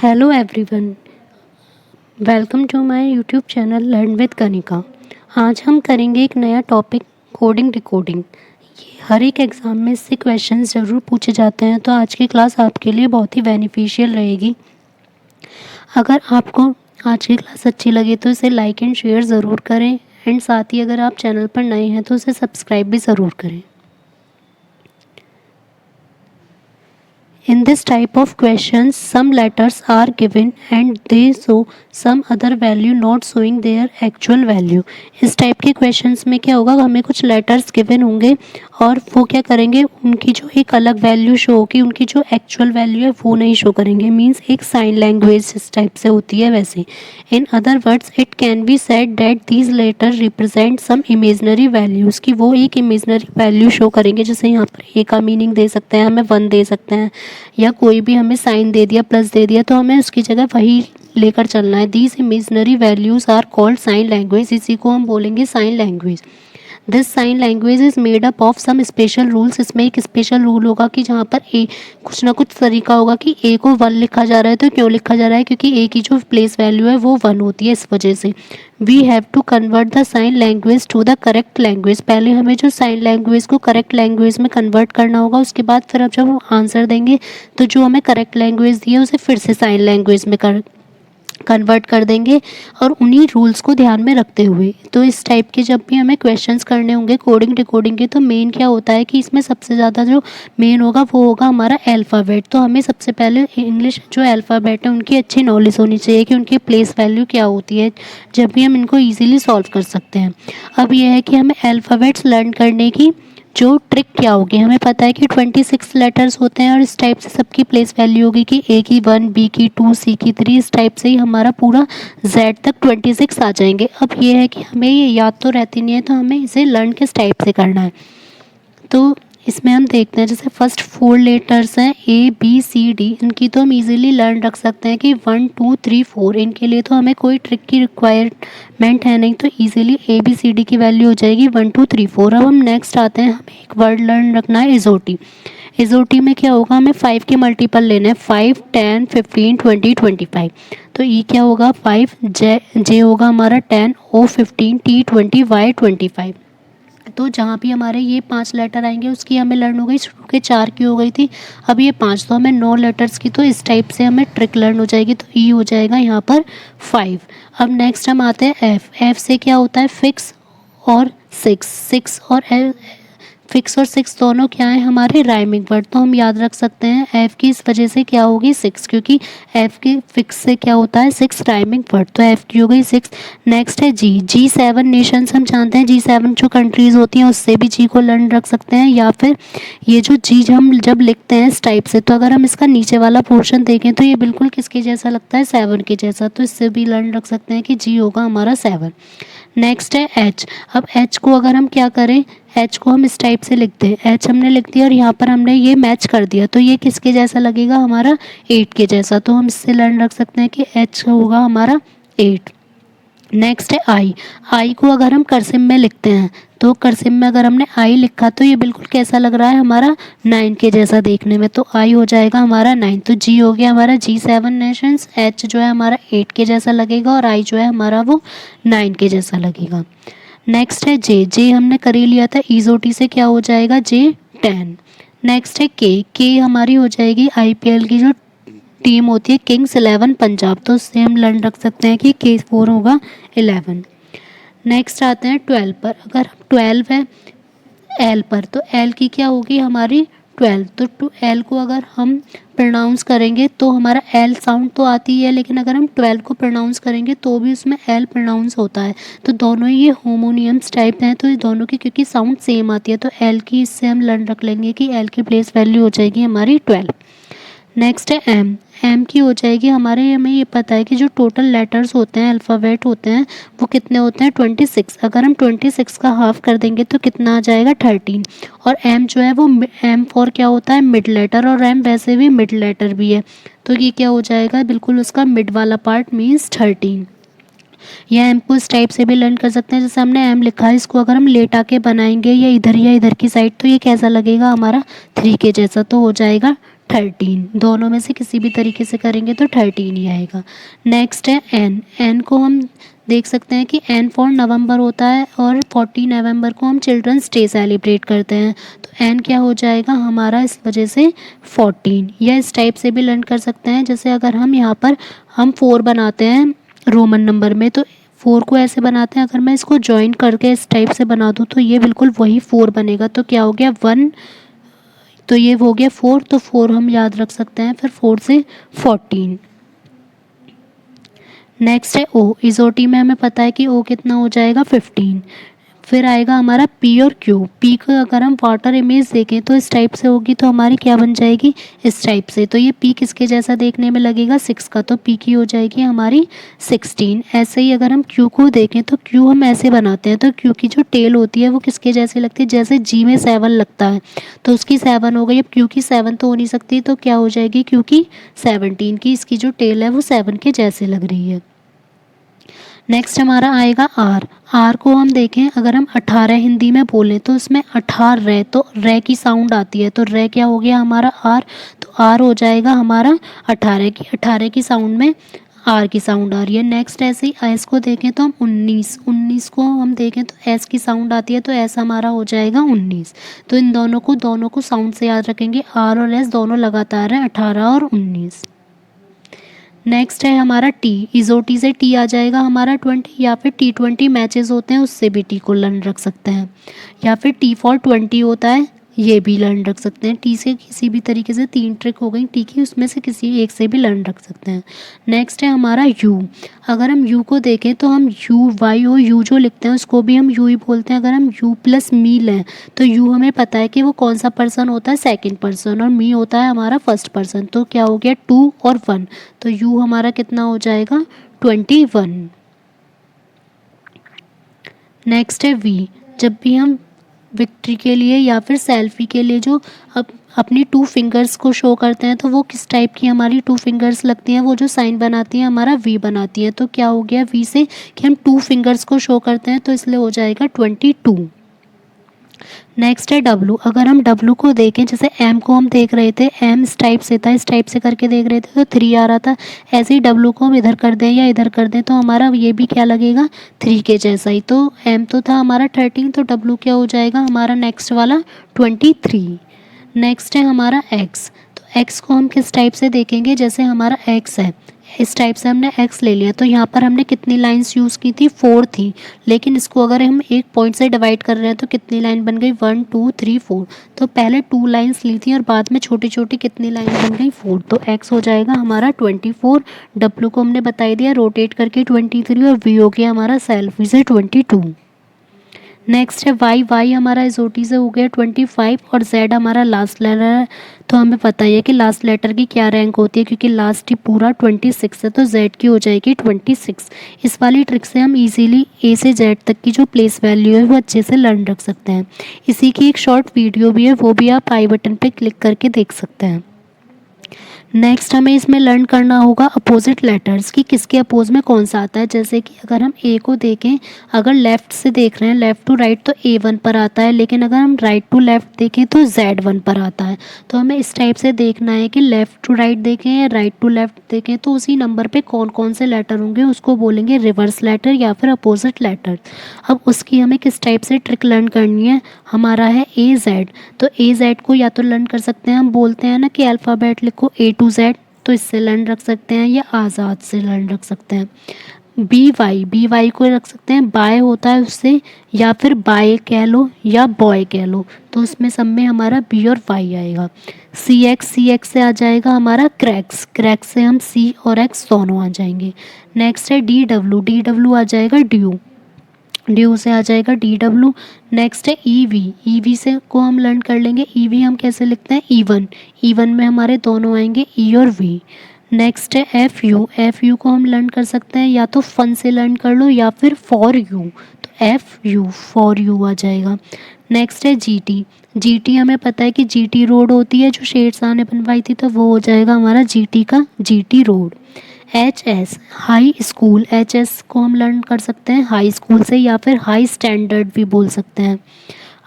Hello everyone, welcome to my YouTube channel learn with Kanika. आज हम करेंगे एक नया टॉपिक, कोडिंग डिकोडिंग। ये हर एक एग्ज़ाम में इससे क्वेश्चंस ज़रूर पूछे जाते हैं, तो आज की क्लास आपके लिए बहुत ही बेनिफिशियल रहेगी। अगर आपको आज की क्लास अच्छी लगे तो इसे लाइक एंड शेयर ज़रूर करें, एंड साथ ही अगर आप चैनल पर नए हैं तो उसे सब्सक्राइब भी ज़रूर करें। In this type of questions, some letters are given and they show some other value not showing their actual value. इस टाइप के क्वेश्चंस में क्या होगा, हमें कुछ लेटर्स गिवन होंगे और वो क्या करेंगे, उनकी जो एक अलग वैल्यू शो होगी, उनकी जो एक्चुअल वैल्यू है वो नहीं शो करेंगे। मीन्स एक साइन लैंग्वेज इस टाइप से होती है वैसे। In other words it can be said that these letter represent some imaginary values, कि वो एक इमेजनरी वैल्यू शो करेंगे। जैसे यहाँ पर ए का मीनिंग दे सकते हैं, हमें 1 दे सकते हैं, या कोई भी हमें साइन दे दिया, प्लस दे दिया, तो हमें उसकी जगह वही लेकर चलना है। These imaginary values are called sign language. इसी को हम बोलेंगे sign language. This sign language is made up of some special rules. इसमें एक स्पेशल रूल होगा कि जहाँ पर ए कुछ ना कुछ तरीका होगा कि ए को 1 लिखा जा रहा है। तो क्यों लिखा जा रहा है? क्योंकि ए की जो प्लेस वैल्यू है वो 1 होती है। इस वजह से we have to convert the sign language to the correct language. पहले हमें जो साइन लैंग्वेज को करेक्ट लैंग्वेज में कन्वर्ट करना होगा, उसके बाद फिर अब जब हम आंसर देंगे तो जो हमें करेक्ट लैंग्वेज दी है उसे फिर से साइन लैंग्वेज में कन्वर्ट कर देंगे, और उन्हीं रूल्स को ध्यान में रखते हुए। तो इस टाइप के जब भी हमें क्वेश्चंस करने होंगे कोडिंग डिकोडिंग के, तो मेन क्या होता है कि इसमें सबसे ज़्यादा जो मेन होगा वो होगा हमारा अल्फ़ाबेट। तो हमें सबसे पहले इंग्लिश जो अल्फ़ाबेट है उनकी अच्छी नॉलेज होनी चाहिए कि उनकी प्लेस वैल्यू क्या होती है, जब भी हम इनको ईजिली सॉल्व कर सकते हैं। अब यह है कि हमें अल्फ़ाबेट्स लर्न करने की जो ट्रिक क्या होगी। हमें पता है कि 26 लेटर्स होते हैं और इस टाइप से सबकी प्लेस वैल्यू होगी कि ए की 1, बी की 2, सी की 3। इस टाइप से ही हमारा पूरा जेड तक 26 आ जाएंगे। अब ये है कि हमें ये याद तो रहती नहीं है, तो हमें इसे लर्न किस टाइप से करना है। तो इसमें हम देखते हैं, जैसे फर्स्ट 4 लेटर्स हैं ए बी सी डी, इनकी तो हम इजीली लर्न रख सकते हैं कि 1 2 3 4। इनके लिए तो हमें कोई ट्रिक की रिक्वायरमेंट है नहीं, तो easily A B C D की वैल्यू हो जाएगी 1 2 3 4। अब हम नेक्स्ट आते हैं, हमें एक वर्ड लर्न रखना है इजोटी। इजोटी में क्या होगा, हमें 5 के मल्टीपल लेने हैं, 5 10 15 20 25। तो ई क्या होगा 5, जे होगा हमारा 10, ओ 15, टी 20, वाई 25। तो जहाँ भी हमारे ये 5 लेटर आएंगे उसकी हमें लर्न हो गई, शुरू के 4 की हो गई थी, अब ये 5, तो हमें 9 लेटर्स की तो इस टाइप से हमें ट्रिक लर्न हो जाएगी। तो ई हो जाएगा यहाँ पर 5। अब नेक्स्ट हम आते हैं एफ। एफ से क्या होता है फिक्स और 6। 6 और फिक्स और 6 दोनों क्या है हमारे राइमिंग वर्ड, तो हम याद रख सकते हैं एफ़ की इस वजह से क्या होगी 6, क्योंकि एफ़ के फिक्स से क्या होता है 6 राइमिंग वर्ड, तो एफ़ की हो गई 6। नेक्स्ट है जी। जी 7 नेशंस हम जानते हैं, जी 7 जो कंट्रीज़ होती हैं उससे भी जी को लर्न रख सकते हैं, या फिर ये जो जी हम जब लिखते हैं इस टाइप से, तो अगर हम इसका नीचे वाला पोर्शन देखें तो ये बिल्कुल किसके जैसा लगता है 7 के जैसा, तो इससे भी लर्न रख सकते हैं कि जी होगा हमारा 7। नेक्स्ट है एच। अब एच को अगर हम क्या करें, एच को हम इस टाइप से लिखते हैं, एच हमने लिख दिया और यहाँ पर हमने ये मैच कर दिया, तो ये किसके जैसा लगेगा हमारा 8 के जैसा, तो हम इससे लर्न रख सकते हैं कि एच होगा हमारा 8। नेक्स्ट है आई। आई को अगर हम कर्सिव में लिखते हैं, तो कर्सिव में अगर हमने आई लिखा तो ये बिल्कुल कैसा लग रहा है हमारा 9 के जैसा देखने में, तो आई हो जाएगा हमारा 9। तो जी हो गया हमारा जी 7 नेशंस, एच जो है हमारा 8 के जैसा लगेगा और आई जो है हमारा वो 9 के जैसा लगेगा। नेक्स्ट है जे। जे हमने कर ही लिया था, ईजोटी से क्या हो जाएगा जे 10। नेक्स्ट है के। के हमारी हो जाएगी आईपीएल की जो टीम होती है किंग्स 11 पंजाब, तो उससे हम लर्न रख सकते हैं कि के 4 होगा 11। नेक्स्ट आते हैं 12 पर। अगर 12 है एल पर, तो एल की क्या होगी हमारी 12। तो टू एल को अगर हम प्रोनाउंस करेंगे तो हमारा एल साउंड तो आती है, लेकिन अगर हम 12 को प्रोनाउंस करेंगे तो भी उसमें एल प्रोनाउंस होता है। तो दोनों ये होमोनियम्स टाइप हैं, तो ये दोनों की क्योंकि साउंड सेम आती है, तो एल की इससे हम लर्न रख लेंगे कि एल की प्लेस वैल्यू हो जाएगी हमारी 12। नेक्स्ट है एम। एम की हो जाएगी हमारे, हमें ये पता है कि जो टोटल लेटर्स होते हैं अल्फ़ाबेट होते हैं वो कितने होते हैं 26। अगर हम 26 का हाफ कर देंगे तो कितना आ जाएगा 13। और एम जो है वो एम फॉर क्या होता है मिड लेटर, और एम वैसे भी मिड लेटर भी है, तो ये क्या हो जाएगा बिल्कुल उसका मिड वाला पार्ट मीन्स 13। या एम को इस टाइप से भी लर्न कर सकते हैं, जैसे हमने एम लिखा है, इसको अगर हम लेटा के बनाएंगे या इधर की साइड, तो ये कैसा लगेगा हमारा 3 के जैसा, तो हो जाएगा 13, दोनों में से किसी भी तरीके से करेंगे तो 13 ही आएगा। नेक्स्ट है एन, एन को हम देख सकते हैं कि एन फॉर नवंबर होता है और 14 नवंबर को हम चिल्ड्रंस डे सेलिब्रेट करते हैं, तो एन क्या हो जाएगा हमारा इस वजह से 14। या इस टाइप से भी लर्न कर सकते हैं, जैसे अगर हम यहाँ पर हम 4 बनाते हैं रोमन नंबर में, तो 4 को ऐसे बनाते हैं, अगर मैं इसको ज्वाइन करके इस टाइप से बना दूँ तो ये बिल्कुल वही 4 बनेगा, तो क्या हो गया 1, तो ये हो गया 4, तो 4 हम याद रख सकते हैं, फिर 4 से 14। नेक्स्ट है ओ, इस ओ टी में हमें पता है कि ओ कितना हो जाएगा 15। फिर आएगा हमारा पी और क्यू, पी को अगर हम वाटर इमेज देखें तो इस टाइप से होगी, तो हमारी क्या बन जाएगी इस टाइप से, तो ये पी किसके जैसा देखने में लगेगा 6 का, तो पी की हो जाएगी हमारी 16। ऐसे ही अगर हम क्यू को देखें तो क्यू हम ऐसे बनाते हैं, तो क्यू की जो टेल होती है वो किसके जैसे लगती है, जैसे जी में 7 लगता है तो उसकी 7 हो गई। अब क्यू की 7 तो हो नहीं सकती, तो क्या हो जाएगी क्यू की 17 की, इसकी जो टेल है वो 7 के जैसे लग रही है। नेक्स्ट हमारा आएगा आर, आर को हम देखें अगर हम 18 हिंदी में बोलें तो उसमें 18 तो रे की साउंड आती है, तो रे क्या हो गया हमारा आर, तो आर हो जाएगा हमारा 18 की साउंड में आर की साउंड आ रही है। नेक्स्ट ऐसे ही एस को देखें तो हम 19 को हम देखें तो एस की साउंड आती है, तो एस हमारा हो जाएगा 19। तो इन दोनों को साउंड से याद रखेंगे, आर और एस दोनों लगातार हैं 18 और 19। नेक्स्ट है हमारा टी, इजोटी से टी आ जाएगा हमारा 20, या फिर T20 मैचेस होते हैं उससे भी टी को लर्न रख सकते हैं, या फिर टी फॉर 20 होता है ये भी लर्न रख सकते हैं। टी से किसी भी तरीके से 3 ट्रिक हो गई टी की, उसमें से किसी एक से भी लर्न रख सकते हैं। नेक्स्ट है हमारा यू, अगर हम यू को देखें तो हम यू वाई और यू जो लिखते हैं उसको भी हम यू ही बोलते हैं। अगर हम यू प्लस मी लें तो यू हमें पता है कि वो कौन सा पर्सन होता है, सेकंड पर्सन, और मी होता है हमारा फर्स्ट पर्सन, तो क्या हो गया 2 और 1, तो यू हमारा कितना हो जाएगा 21। नेक्स्ट है वी, जब भी हम विक्ट्री के लिए या फिर सेल्फी के लिए जो अपनी 2 फिंगर्स को शो करते हैं तो वो किस टाइप की हमारी 2 फिंगर्स लगती हैं, वो जो साइन बनाती हैं हमारा वी बनाती है, तो क्या हो गया वी से कि हम 2 फिंगर्स को शो करते हैं, तो इसलिए हो जाएगा 22। नेक्स्ट है डब्लू, अगर हम डब्लू को देखें जैसे एम को हम देख रहे थे, एम इस टाइप से था, इस टाइप से करके देख रहे थे तो 3 आ रहा था, ऐसे ही डब्लू को हम इधर कर दें या इधर कर दें तो हमारा ये भी क्या लगेगा 3 के जैसा ही, तो एम तो था हमारा 13, तो डब्लू क्या हो जाएगा हमारा नेक्स्ट वाला 23। नेक्स्ट है हमारा एक्स, तो एक्स को हम किस टाइप से देखेंगे, जैसे हमारा एक्स है इस टाइप से हमने x ले लिया, तो यहाँ पर हमने कितनी लाइंस यूज़ की थी 4 थी, लेकिन इसको अगर हम एक पॉइंट से डिवाइड कर रहे हैं तो कितनी लाइन बन गई 1 2 3 4, तो पहले 2 लाइंस ली थी और बाद में छोटी छोटी कितनी लाइन बन गई 4, तो x हो जाएगा हमारा 24, w को हमने बता दिया रोटेट करके 23, और v हो गया हमारा सेल्फी से 22। नेक्स्ट है वाई, वाई हमारा इस ओ टी से हो गया 25, और जेड हमारा लास्ट लेटर है, तो हमें पता ही है कि लास्ट लेटर की क्या रैंक होती है, क्योंकि लास्ट ही पूरा 26 है, तो जेड की हो जाएगी 26। इस वाली ट्रिक से हम इजीली ए से जेड तक की जो प्लेस वैल्यू है वो अच्छे से लर्न रख सकते हैं। इसी की एक शॉर्ट वीडियो भी है, वो भी आप आई बटन पर क्लिक करके देख सकते हैं। नेक्स्ट हमें इसमें लर्न करना होगा अपोजिट लेटर्स कि किसके अपोज में कौन सा आता है, जैसे कि अगर हम ए को देखें, अगर लेफ़्ट से देख रहे हैं लेफ़्ट टू राइट तो A1 पर आता है, लेकिन अगर हम राइट टू लेफ़्ट देखें तो Z1 पर आता है, तो हमें इस टाइप से देखना है कि लेफ़्ट टू राइट देखें या राइट टू लेफ़्ट देखें तो उसी नंबर पर कौन कौन से लेटर होंगे उसको बोलेंगे रिवर्स लेटर या फिर अपोजिट लेटर। अब उसकी हमें किस टाइप से ट्रिक लर्न करनी है, हमारा है AZ, तो AZ को या तो लर्न कर सकते हैं, हम बोलते हैं ना कि अल्फ़ाबेट लिखो A to Z, तो इससे लर्न रख सकते हैं, या आज़ाद से लर्न रख सकते हैं। बी वाई को रख सकते हैं, बाय होता है उससे, या फिर बाय कह लो या बॉय कह लो, तो उसमें सब में हमारा बी और वाई आएगा। सी एक्स से आ जाएगा हमारा क्रैक्स, क्रैक्स से हम सी और एक्स दोनों आ जाएंगे। नेक्स्ट है डी डब्ल्यू आ जाएगा ड्यू से आ जाएगा DW। नेक्स्ट है ईवी से को हम लर्न कर लेंगे, ईवी हम कैसे लिखते हैं ईवन में हमारे दोनों आएंगे ई और वी। नेक्स्ट है एफ यू को हम लर्न कर सकते हैं, या तो फन से लर्न कर लो या फिर फॉर यू, तो FU फॉर यू आ जाएगा। नेक्स्ट है GT हमें पता है कि GT रोड होती है जो शेरशाह ने बनवाई थी, तो वो हो जाएगा हमारा GT का GT road. HS high school, HS को हम लर्न कर सकते हैं हाई स्कूल से या फिर हाई स्टैंडर्ड भी बोल सकते हैं।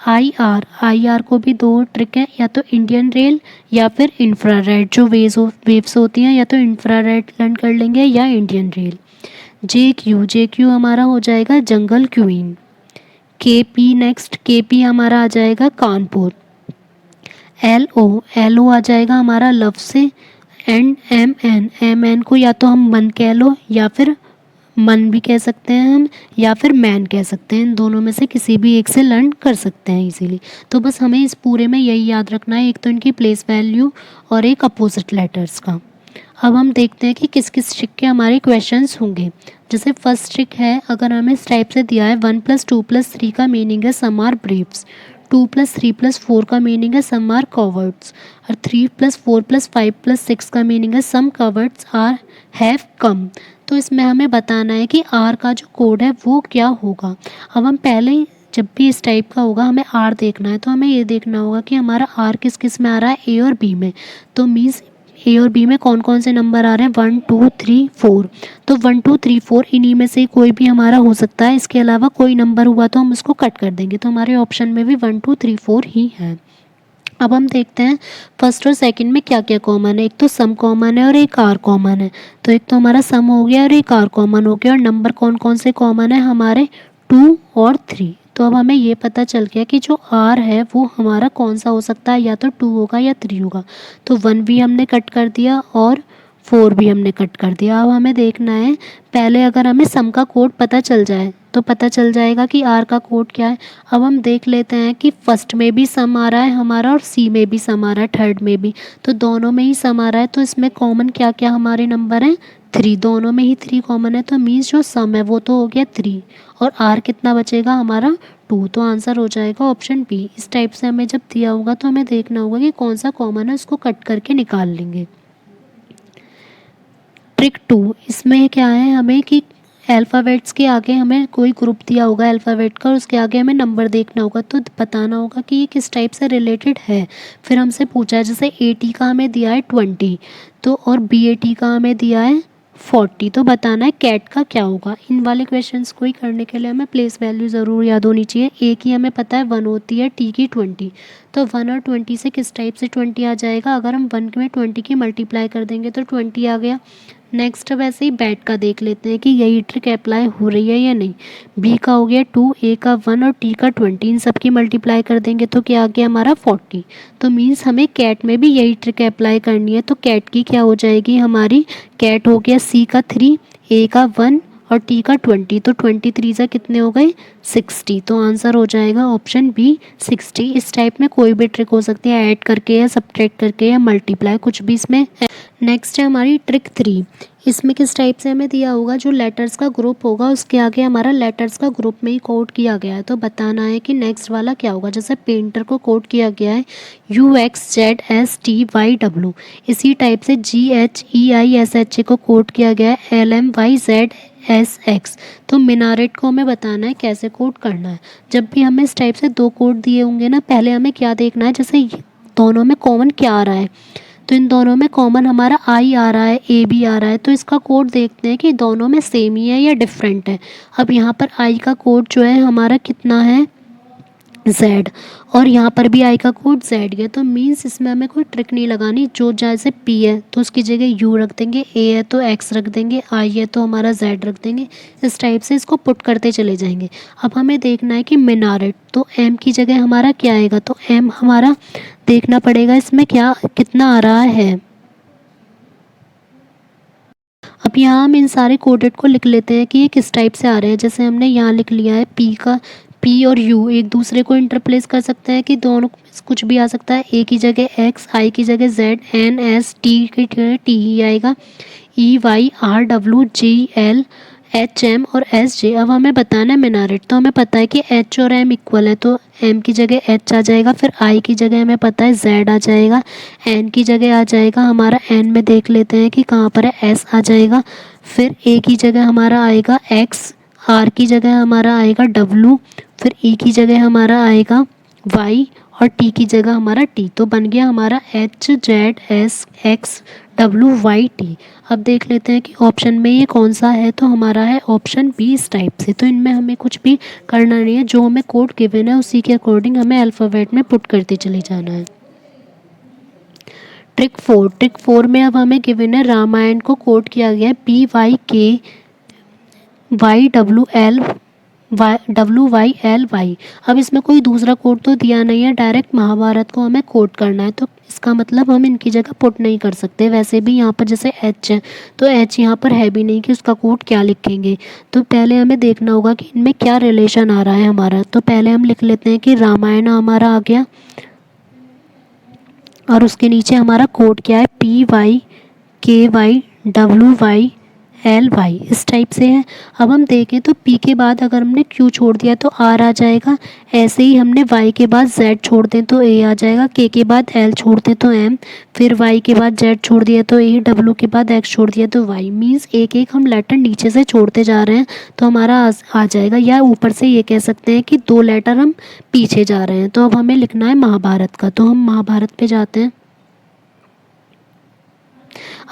आई आर को भी दो ट्रिक है, या तो इंडियन रेल या फिर इंफ्रारेड जो वेव्स होती हैं, या तो इंफ्रारेड लर्न कर लेंगे या इंडियन रेल। जे क्यू हमारा हो जाएगा जंगल क्वीन। के पी नेक्स्ट, के पी हमारा आ जाएगा कानपुर। एल ओ आ जाएगा हमारा लव से। एंड एम एन को या तो हम मन कह लो या फिर मन भी कह सकते हैं हम, या फिर मैन कह सकते हैं। इन दोनों में से किसी भी एक से लर्न कर सकते हैं इजीली। तो बस हमें इस पूरे में यही याद रखना है, एक तो इनकी प्लेस वैल्यू और एक अपोजिट लेटर्स का। अब हम देखते हैं कि किस किस ट्रिक के हमारे क्वेश्चंस होंगे। जैसे फर्स्ट ट्रिक है, अगर हमें इस टाइप से दिया है 1+2+3 का मीनिंग है सम आर ब्रेव्स, 2+3+4 का मीनिंग है सम आर कॉवर्ड्स, और 3+4+5+6 का मीनिंग है सम कॉवर्ड्स आर हैव कम। तो इसमें हमें बताना है कि आर का जो कोड है वो क्या होगा। अब हम पहले जब भी इस टाइप का होगा हमें आर देखना है, तो हमें ये देखना होगा कि हमारा आर किस किस में आ रहा है, ए और बी में। तो मीन्स ए और बी में कौन कौन से नंबर आ रहे हैं, 1 2 3 4। तो 1 2 3 4 इन्हीं में से कोई भी हमारा हो सकता है, इसके अलावा कोई नंबर हुआ तो हम उसको कट कर देंगे। तो हमारे ऑप्शन में भी 1 2 3 4 ही है। अब हम देखते हैं फर्स्ट और सेकंड में क्या क्या कॉमन है। एक तो सम कॉमन है और एक आर कॉमन है। तो एक तो हमारा सम हो गया और एक आर कॉमन हो गया, और नंबर कौन कौन से कॉमन है हमारे, 2 और 3। तो अब हमें ये पता चल गया कि जो आर है वो हमारा कौन सा हो सकता है, या तो 2 होगा या 3 होगा। तो 1 भी हमने कट कर दिया और 4 भी हमने कट कर दिया। अब हमें देखना है, पहले अगर हमें सम का कोड पता चल जाए तो पता चल जाएगा कि आर का कोड क्या है। अब हम देख लेते हैं कि फर्स्ट में भी सम आ रहा है हमारा और सी में भी सम आ रहा है, थर्ड में भी, तो दोनों में ही सम आ रहा है। तो इसमें कॉमन क्या क्या हमारे नंबर हैं, 3, दोनों में ही 3 कॉमन है। तो मीन्स जो सम है वो तो हो गया 3, और आर कितना बचेगा हमारा 2। तो आंसर हो जाएगा ऑप्शन बी। इस टाइप से हमें जब दिया होगा तो हमें देखना होगा कि कौन सा कॉमन है, उसको कट करके निकाल लेंगे। ट्रिक 2, इसमें क्या है हमें कि अल्फ़ाबेट्स के आगे हमें कोई ग्रुप दिया होगा अल्फ़ाबेट का, और उसके आगे हमें नंबर देखना होगा। तो बताना होगा कि ये किस टाइप से रिलेटेड है। फिर हमसे पूछा है, जैसे ए टी का हमें दिया है 20, तो और बी ए टी का हमें दिया है 40। तो बताना है कैट का क्या होगा। इन वाले क्वेश्चंस को ही करने के लिए हमें प्लेस वैल्यू ज़रूर याद होनी चाहिए। ए की हमें पता है 1 होती है, टी की 20। तो 1 और 20 से किस टाइप से 20 आ जाएगा, अगर हम 1 में 20 की मल्टीप्लाई कर देंगे तो 20 आ गया। नेक्स्ट वैसे ही बैट का देख लेते हैं कि यही ट्रिक अप्लाई हो रही है या नहीं। बी का हो गया 2, ए का 1 और टी का 20, इन सब की मल्टीप्लाई कर देंगे तो क्या आ गया हमारा 40। तो मीन्स हमें कैट में भी यही ट्रिक अप्लाई करनी है। तो कैट की क्या हो जाएगी हमारी, कैट हो गया सी का 3, ए का 1 और टी का 20। तो 23 से कितने हो गए 60। तो आंसर हो जाएगा ऑप्शन बी 60। इस टाइप में कोई भी ट्रिक हो सकती है, ऐड करके या सब्ट्रैक्ट करके या मल्टीप्लाई, कुछ भी इसमें। नेक्स्ट है हमारी ट्रिक 3। इसमें किस टाइप से हमें दिया होगा, जो लेटर्स का ग्रुप होगा उसके आगे हमारा लेटर्स का ग्रुप में ही कोड किया गया है। तो बताना है कि नेक्स्ट वाला क्या होगा। जैसे पेंटर को कोड किया गया है UXZSTYW, इसी टाइप से GHEISH को कोड किया गया है LMYZSX। तो मिनारेट को हमें बताना है कैसे कोड करना है। जब भी हमें इस टाइप से 2 कोड दिए होंगे ना, पहले हमें क्या देखना है, जैसे दोनों में कॉमन क्या आ रहा है। तो इन दोनों में कॉमन हमारा आई आ रहा है, ए भी आ रहा है। तो इसका कोड देखते हैं कि दोनों में सेम ही है या डिफरेंट है। अब यहाँ पर आई का कोड जो है हमारा कितना है, Z, और यहाँ पर भी आई का कोड Z है। तो मीन्स इसमें हमें कोई ट्रिक नहीं लगानी। जो जैसे P है तो उसकी जगह U रख देंगे, A है तो X रख देंगे, I है तो हमारा Z रख देंगे। इस टाइप से इसको पुट करते चले जाएंगे। अब हमें देखना है कि मिनारेट, तो M की जगह हमारा क्या आएगा, तो M हमारा देखना पड़ेगा इसमें क्या कितना आ रहा है। अब यहाँ हम इन सारे कोडेड को लिख लेते हैं कि ये किस टाइप से आ रहे हैं। जैसे हमने यहाँ लिख लिया है P और U एक दूसरे को इंटरप्लेस कर सकते हैं कि दोनों कुछ भी आ सकता है। A की जगह X, I की जगह Z, N S, T की जगह T ही आएगा, E Y R W G L H M और S J। अब हमें बताना है मिनारेट। तो हमें पता है कि H और M इक्वल है, तो M की जगह H आ जाएगा, फिर I की जगह हमें पता है Z आ जाएगा, N की जगह आ जाएगा हमारा, N में देख लेते हैं कि कहाँ पर है, S आ जाएगा, फिर A की जगह हमारा आएगा X, R की जगह हमारा आएगा W, फिर E की जगह हमारा आएगा Y और T की जगह हमारा T। तो बन गया हमारा HZSX WYT। अब देख लेते हैं कि ऑप्शन में ये कौन सा है, तो हमारा है ऑप्शन बी इस टाइप से। तो इनमें हमें कुछ भी करना नहीं है, जो हमें कोड गिवन है उसी के अकॉर्डिंग हमें अल्फ़ाबेट में पुट करते चले जाना है। ट्रिक 4 में अब हमें गिवन है रामायण को कोड किया गया है PYKYWLY। अब इसमें कोई दूसरा कोड तो दिया नहीं है, डायरेक्ट महाभारत को हमें कोड करना है, तो इसका मतलब हम इनकी जगह पुट नहीं कर सकते। वैसे भी यहाँ पर जैसे एच है तो एच यहाँ पर है भी नहीं कि उसका कोड क्या लिखेंगे। तो पहले हमें देखना होगा कि इनमें क्या रिलेशन आ रहा है हमारा। तो पहले हम लिख लेते हैं कि रामायण हमारा आ गया और उसके नीचे हमारा कोड क्या है PYKYWYLY इस टाइप से है। अब हम देखें तो P के बाद अगर हमने Q छोड़ दिया तो R आ जाएगा, ऐसे ही हमने Y के बाद Z छोड़ दें तो A आ जाएगा, K के बाद L छोड़ दें तो M, फिर Y के बाद Z छोड़ दिया तो A, W के बाद X छोड़ दिया तो Y। मीन्स एक एक हम लेटर नीचे से छोड़ते जा रहे हैं तो हमारा आ जाएगा, या ऊपर से ये कह सकते हैं कि 2 लेटर हम पीछे जा रहे हैं। तो अब हमें लिखना है महाभारत का, तो हम महाभारत पे जाते हैं।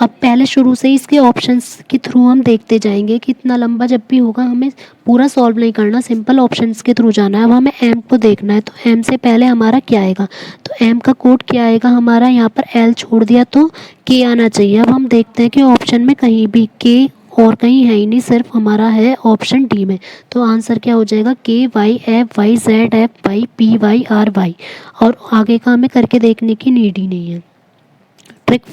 अब पहले शुरू से ही इसके ऑप्शंस के थ्रू हम देखते जाएंगे कि इतना लंबा जब भी होगा हमें पूरा सॉल्व नहीं करना, सिंपल ऑप्शंस के थ्रू जाना है। अब हमें एम को देखना है, तो एम से पहले हमारा क्या आएगा, तो एम का कोड क्या आएगा हमारा, यहाँ पर एल छोड़ दिया तो के आना चाहिए। अब हम देखते हैं कि ऑप्शन में कहीं भी के और कहीं है ही नहीं, सिर्फ हमारा है ऑप्शन डी में। तो आंसर क्या हो जाएगा KYFYZFYPYRY, और आगे का हमें करके देखने की नीड ही नहीं है। ट्रिक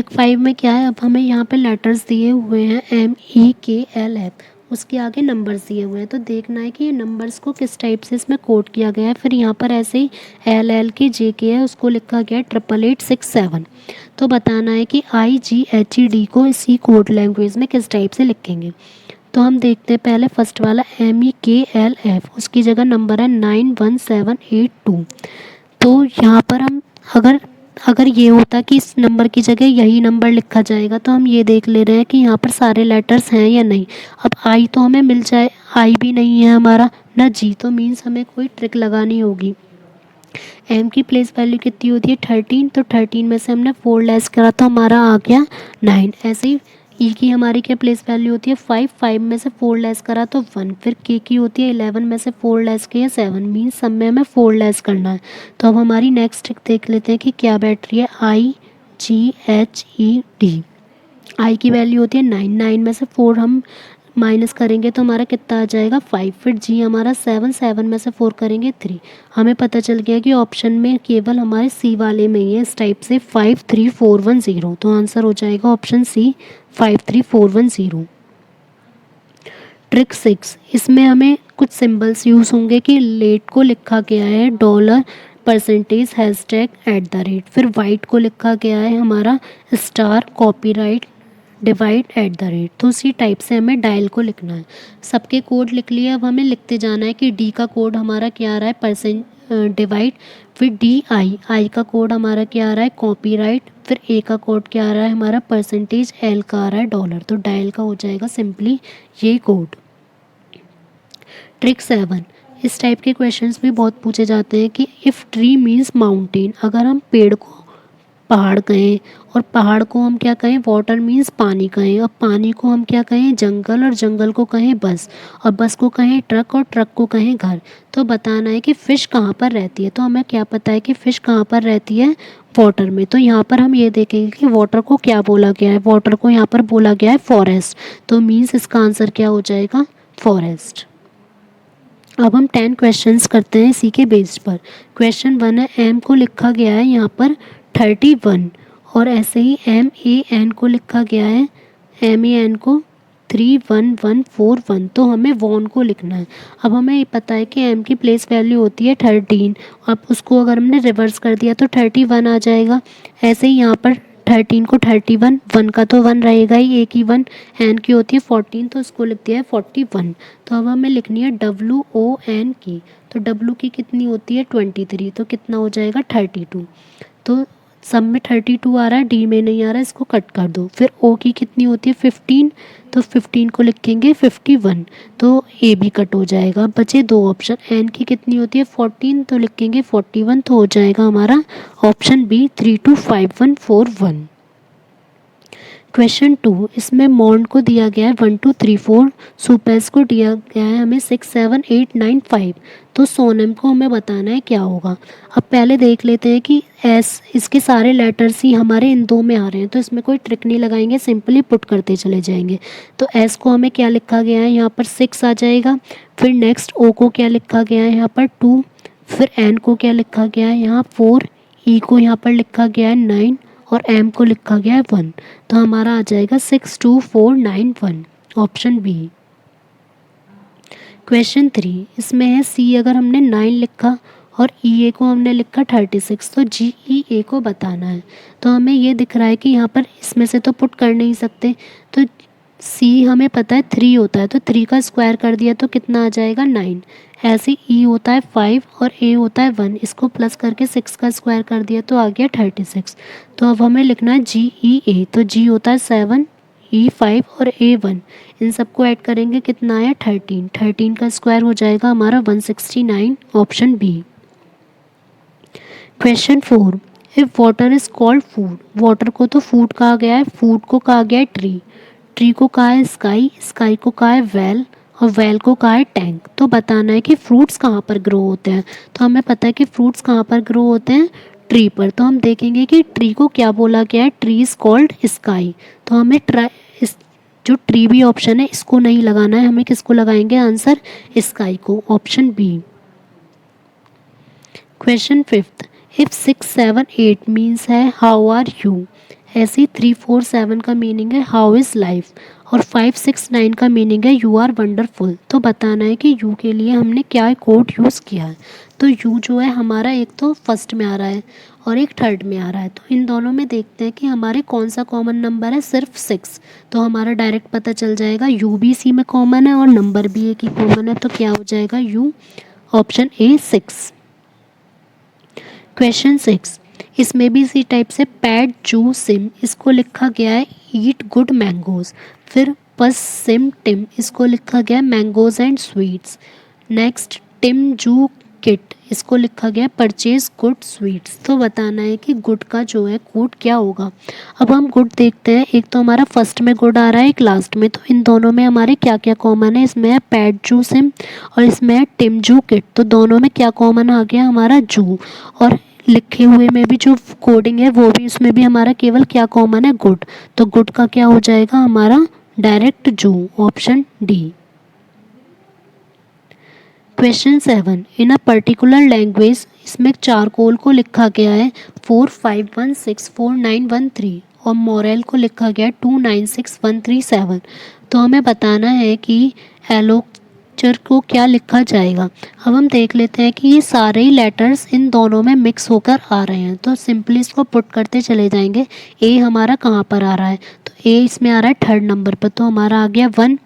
5 में क्या है, अब हमें यहाँ पे लेटर्स दिए हुए हैं MEKLF, उसके आगे नंबर्स दिए हुए हैं। तो देखना है कि ये नंबर्स को किस टाइप से इसमें कोड किया गया है। फिर यहाँ पर ऐसे ही LLKJK है, उसको लिखा गया है 8867। तो बताना है कि IGHED को इसी कोड लैंग्वेज में किस टाइप से लिखेंगे। तो हम देखते हैं पहले फर्स्ट वाला MEKLF, उसकी जगह नंबर है 91782। तो यहाँ पर हम अगर ये होता कि इस नंबर की जगह यही नंबर लिखा जाएगा, तो हम ये देख ले रहे हैं कि यहाँ पर सारे लेटर्स हैं या नहीं। अब आई तो हमें मिल जाए, आई भी नहीं है हमारा ना जी, तो मीन्स हमें कोई ट्रिक लगानी होगी। एम की प्लेस वैल्यू कितनी होती है 13, तो 13 में से हमने 4 लेस करा तो हमारा आ गया 9। ऐसे ही ई की हमारी क्या प्लेस वैल्यू होती है 5, 5 में से 4 लेस करा तो 1। फिर के की होती है 11 में से 4 लेस किया 7, मीन्स सब में हमें 4 लेस करना है। तो अब हमारी नेक्स्ट ट्रिक देख लेते हैं कि क्या बैठ रही है IGHED। आई की वैल्यू होती है 9, 9 में से 4 हम माइनस करेंगे तो हमारा कितना आ जाएगा 5। फिर जी हमारा 7, 7 में से 4 करेंगे 3। हमें पता चल गया कि ऑप्शन में केवल हमारे सी वाले में ही है इस टाइप से 53410। तो आंसर हो जाएगा ऑप्शन सी 53410। ट्रिक 6, इसमें हमें कुछ सिंबल्स यूज़ होंगे कि लेट को लिखा गया है $%, #@। फिर वाइट को लिखा गया है हमारा स्टार, कॉपीराइट, #@। तो उसी टाइप से हमें डायल को लिखना है। सबके कोड लिख लिए, अब हमें लिखते जाना है कि डी का कोड हमारा क्या आ रहा है %, फिर आई का कोड हमारा क्या आ रहा है कॉपीराइट, फिर ए का कोड क्या आ रहा है हमारा %, एल का आ रहा है $। तो डायल का हो जाएगा सिंपली ये कोड। ट्रिक 7, इस टाइप के क्वेश्चंस भी बहुत पूछे जाते हैं कि इफ़ ट्री मीन्स माउंटेन, अगर हम पेड़ को पहाड़ कहें और पहाड़ को हम क्या कहें वाटर मीन्स पानी कहें, और पानी को हम क्या कहें जंगल, और जंगल को कहें बस, और बस को कहें ट्रक, और ट्रक को कहें घर। तो बताना है कि फ़िश कहाँ पर रहती है। तो हमें क्या पता है कि फ़िश कहाँ पर रहती है वाटर में। तो यहाँ पर हम ये देखेंगे कि वाटर को क्या बोला गया है, वाटर को यहाँ पर बोला गया है फॉरेस्ट। तो मीन्स इसका आंसर क्या हो जाएगा फॉरेस्ट। अब हम 10 क्वेश्चंस करते हैं इसी के बेस पर। क्वेश्चन 1 है एम को लिखा गया है यहाँ पर 31, और ऐसे ही MAN को लिखा गया है MAN को 31141। तो हमें वॉन को लिखना है। अब हमें पता है कि एम की प्लेस वैल्यू होती है 13, अब उसको अगर हमने रिवर्स कर दिया तो 31 आ जाएगा। ऐसे ही यहाँ पर 13 को 31, 1 का तो 1 रहेगा ही, एक ही 1, एन की होती है 14 तो उसको लिख दिया है 41। तो अब हमें लिखनी है WON की, तो W की कितनी होती है 23, तो कितना हो जाएगा 32। तो सब में 32 आ रहा है, डी में नहीं आ रहा है, इसको कट कर दो। फिर ओ की कितनी होती है 15, तो 15 को लिखेंगे 51, तो ए भी कट हो जाएगा। बचे 2 ऑप्शन, एन की कितनी होती है 14, तो लिखेंगे 41, तो हो जाएगा हमारा ऑप्शन बी 325141। क्वेश्चन 2, इसमें मॉन्ड को दिया गया है 1 2 3 4, सुपेस को दिया गया है हमें 6 7 8 9 5। तो सोनम को हमें बताना है क्या होगा। अब पहले देख लेते हैं कि एस, इसके सारे लेटर्स ही हमारे इन दो में आ रहे हैं, तो इसमें कोई ट्रिक नहीं लगाएंगे, सिंपली पुट करते चले जाएंगे। तो एस को हमें क्या लिखा गया है यहाँ पर 6 आ जाएगा। फिर नेक्स्ट ओ को क्या लिखा गया है यहाँ पर 2। फिर एन को क्या लिखा गया है यहाँ 4। ई को यहाँ पर लिखा गया है 9 और एम को लिखा गया है 1। तो हमारा आ जाएगा 6 2 4 9 1, ऑप्शन बी। क्वेश्चन 3, इसमें है सी अगर हमने 9 लिखा और ई ए को हमने लिखा 36, तो जी ई ए को बताना है। तो हमें ये दिख रहा है कि यहाँ पर इसमें से तो पुट कर नहीं सकते, तो सी हमें पता है 3 होता है, तो 3 का स्क्वायर कर दिया तो कितना आ जाएगा 9। ऐसे ई होता है 5 और ए होता है 1, इसको प्लस करके 6 का स्क्वायर कर दिया तो आ गया 36। तो अब हमें लिखना है जी ई ए, तो जी होता है 7, ई 5 और ए 1, इन सबको ऐड करेंगे कितना आया 13। 13 का स्क्वायर हो जाएगा हमारा 169, option B. Question 4, if water is called food, water को तो फूड कहा गया है, फूड को कहा गया है ट्री, ट्री को कहा है स्काई, स्काई को कहा है वेल और वेल को कहा है टैंक। तो बताना है कि फ्रूट्स कहाँ पर ग्रो होते हैं। तो हमें पता है कि फ्रूट्स कहाँ पर ग्रो होते हैं, ट्री पर। तो हम देखेंगे कि ट्री को क्या बोला गया है, ट्री इज कॉल्ड स्काई। तो हमें इस जो ट्री भी ऑप्शन है इसको नहीं लगाना है, हमें किसको लगाएंगे आंसर, स्काई को, option B. Question 5, if 6 7 8 means है हाउ आर यू, ऐसे 3 4 7 का मीनिंग है हाउ इज़ लाइफ और 5 6 9 का मीनिंग है यू आर वंडरफुल। तो बताना है कि यू के लिए हमने क्या कोड यूज़ किया है। तो यू जो है हमारा एक तो फर्स्ट में आ रहा है और एक थर्ड में आ रहा है, तो इन दोनों में देखते हैं कि हमारे कौन सा कॉमन नंबर है, सिर्फ 6। तो हमारा डायरेक्ट पता चल जाएगा यू भी सी में कॉमन है और नंबर भी एक ही कॉमन है, तो क्या हो जाएगा यू, ऑप्शन ए 6। क्वेश्चन 6, इसमें भी इसी टाइप से पैड जू सिम, इसको लिखा गया है ईट गुड मैंगोज। फिर पस सिम टिम, इसको लिखा गया है मैंगोज एंड स्वीट्स। नेक्स्ट टिम जू किट, इसको लिखा गया है परचेज गुड स्वीट्स। तो बताना है कि गुड का जो है कोड क्या होगा। अब हम गुड देखते हैं, एक तो हमारा फर्स्ट में गुड आ रहा है, एक लास्ट में, तो इन दोनों में हमारे क्या क्या कॉमन है, इसमें है पैड जू सिम और इसमें है टिम जू किट। तो दोनों में क्या कॉमन आ गया हमारा जू, और लिखे हुए में भी जो कोडिंग है वो भी, उसमें भी हमारा केवल क्या कॉमन है, गुड। तो गुड का क्या हो जाएगा हमारा डायरेक्ट जू, option D. Question 7, in a particular language, इसमें चारकोल को लिखा गया है 45164913 और मोरेल को लिखा गया है 296137। तो हमें बताना है कि एलोचर को क्या लिखा जाएगा। अब हम देख लेते हैं कि ये सारे ही लेटर्स इन दोनों में मिक्स होकर आ रहे हैं, तो सिंपली इसको पुट करते चले जाएंगे। ए हमारा कहाँ पर आ रहा है, तो ए इसमें आ रहा है थर्ड नंबर पर, तो हमारा आ गया 1।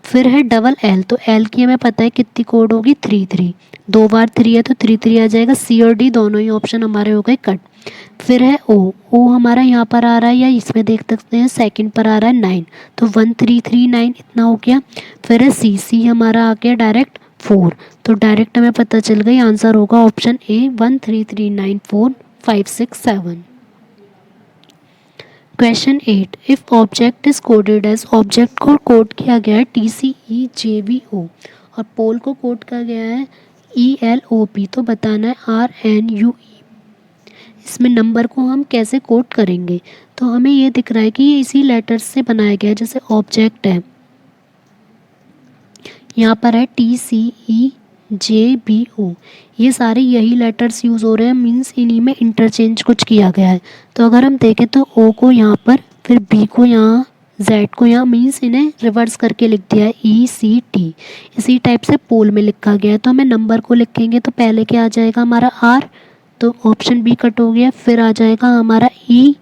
फिर है डबल एल, तो एल की हमें पता है कितनी कोड होगी 3 3, 2 बार 3 है तो 3 3 आ जाएगा। सी और डी दोनों ही ऑप्शन हमारे हो गए कट। फिर है ओ, ओ हमारा यहाँ पर आ रहा है या इसमें देख सकते हैं सेकंड पर आ रहा है 9, तो 1 3 3 9 इतना हो गया। फिर है सी, सी हमारा आ गया डायरेक्ट 4, तो डायरेक्ट हमें पता चल गई आंसर होगा option A 1 3 3 9 4 5 6 7। Question 8, if object is coded as, object को कोड किया गया है TCEJVO और पोल को कोड किया गया है ELOP। तो बताना है RNUE। इसमें नंबर को हम कैसे कोड करेंगे, तो हमें ये दिख रहा है कि ये इसी लेटर्स से बनाया गया है। जैसे ऑब्जेक्ट है, यहाँ पर है TCEJBO, ये सारे यही लेटर्स यूज़ हो रहे हैं, मीन्स इन्हीं में इंटरचेंज कुछ किया गया है। तो अगर हम देखें तो O को यहाँ पर, फिर B को यहाँ, Z को यहाँ, मीन्स इन्हें रिवर्स करके लिख दिया है ECT। इसी टाइप से पोल में लिखा गया है। तो हमें नंबर को लिखेंगे तो पहले क्या आ जाएगा हमारा R, तो ऑप्शन बी कट हो गया। फिर आ जाएगा हमारा E,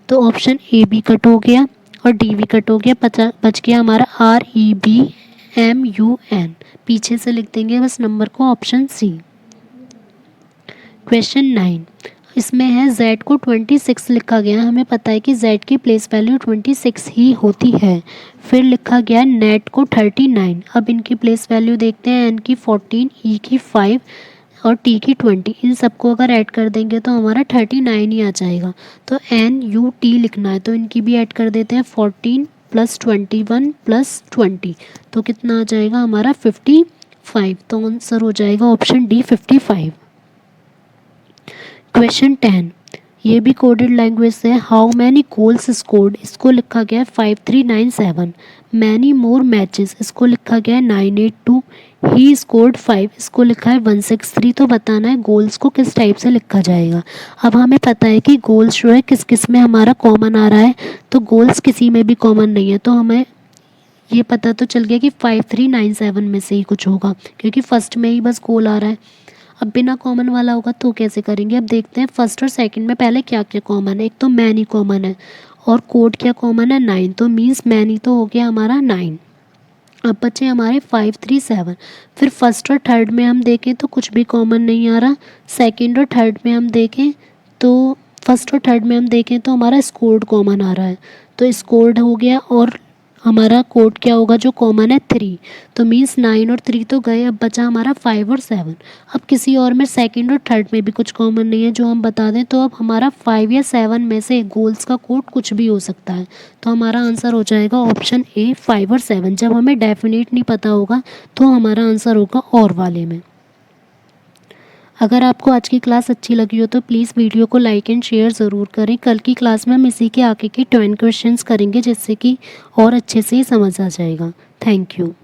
तो ऑप्शन ए भी कट हो गया और डी भी कट हो गया। बच गया हमारा REBMUN, पीछे से लिख देंगे बस नंबर को, ऑप्शन सी। क्वेश्चन 9, इसमें है Z को 26 लिखा गया, हमें पता है कि Z की प्लेस वैल्यू 26 ही होती है। फिर लिखा गया नेट को 39, अब इनकी प्लेस वैल्यू देखते हैं, N की 14, E की 5 और टी की 20, इन सबको अगर ऐड कर देंगे तो हमारा 39 ही आ जाएगा। तो NUT लिखना है, तो इनकी भी ऐड कर देते हैं, 14 + 21 + 20, तो कितना आ जाएगा हमारा 55। तो आंसर हो जाएगा ऑप्शन डी 55। क्वेश्चन 10, ये भी कोडेड लैंग्वेज से है। हाउ मैनी गोल्स स्कोर्ड, इसको लिखा गया है 5397। मैनी मोर मैचेस, इसको लिखा गया है 982। ही स्कोर्ड 5, इसको लिखा है 163। तो बताना है गोल्स को किस टाइप से लिखा जाएगा। अब हमें पता है कि गोल्स जो है किस किस में हमारा कॉमन आ रहा है, तो गोल्स किसी में भी कॉमन नहीं है, तो हमें ये पता तो चल गया कि 5397 में से ही कुछ होगा, क्योंकि फर्स्ट में ही बस गोल आ रहा है। अब बिना कॉमन वाला होगा तो कैसे करेंगे। अब देखते हैं फर्स्ट और सेकंड में पहले क्या क्या कॉमन है। एक तो मैनी कॉमन है और कोड क्या कॉमन है 9, तो मीन्स मैनी तो हो गया हमारा 9। अब बचे हमारे 537। फिर फर्स्ट और थर्ड में हम देखें तो कुछ भी कॉमन नहीं आ रहा। सेकंड और थर्ड में हम देखें तो फर्स्ट और थर्ड में हम देखें तो हमारा स्कोर्ड कॉमन आ रहा है, तो स्कोर्ड हो गया। और हमारा कोड क्या होगा जो कॉमन है 3, तो मीन्स 9 और 3 तो गए। अब बचा हमारा 5 और 7। अब किसी और में सेकंड और थर्ड में भी कुछ कॉमन नहीं है जो हम बता दें, तो अब हमारा 5 या 7 में से गोल्स का कोड कुछ भी हो सकता है। तो हमारा आंसर हो जाएगा ऑप्शन ए 5 और 7। जब हमें डेफिनेट नहीं पता होगा तो हमारा आंसर होगा और वाले में। अगर आपको आज की क्लास अच्छी लगी हो तो प्लीज़ वीडियो को लाइक एंड शेयर ज़रूर करें। कल की क्लास में हम इसी के आगे के 20 क्वेश्चंस करेंगे, जिससे कि और अच्छे से समझ आ जाएगा। Thank you.